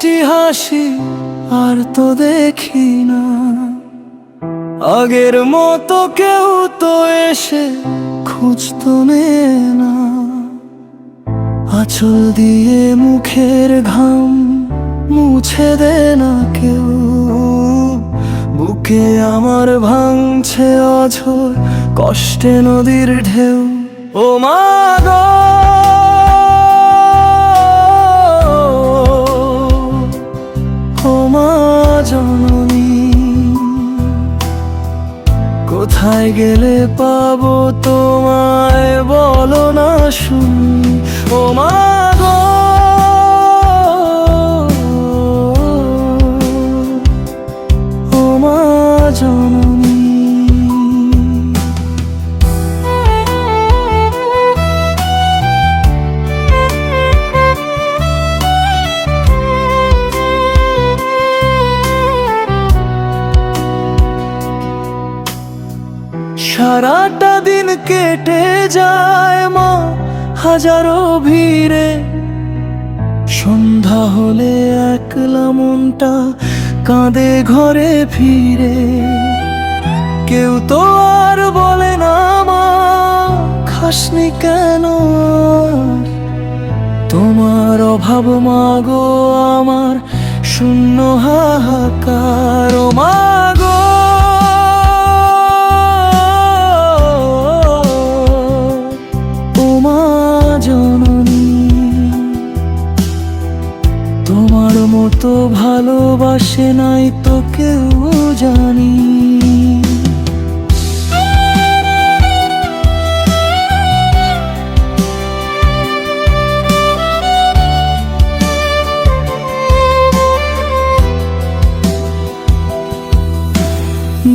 মিষ্টি হাসি আর তো দেখি না। আগের মতো কেউ তো এসে খোঁজ তো নেয় না। আঁচল দিয়ে মুখের ঘাম মুছে দে না কেউ। বুকে আমার ভাঙছে অঝোর কষ্টে নদীর ঢেউ। ও মা গো, ও মা জননী, কোথায় গেলে পাবো তোমায় বলো না শুনি। ও মা গো, ও মা জননী। সারাটা দিন কেটে যায় মা হাজারো ভিড়ে। সন্ধ্যা হলে একলা মনটা কাঁদে ঘরে ফিরে। কেউ তো আর বলে না মা খাসনি কেন আর। তোমার অভাব মা গো আমার শূন্য হাহাকার। ও মা গো, তোমার মতো ভালোবাসে নাই তো কেউ জানি।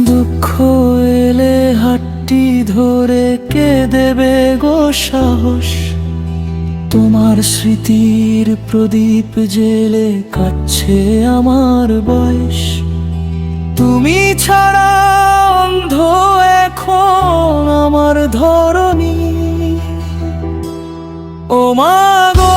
দুঃখ এলে হাতটি ধরে কে দেবে গো সাহস। তোমার স্মৃতির প্রদীপ জেলে কাটছে আমার বয়স। তুমি ছাড়া অন্ধ এখন আমার ধরণী। ও মা গো,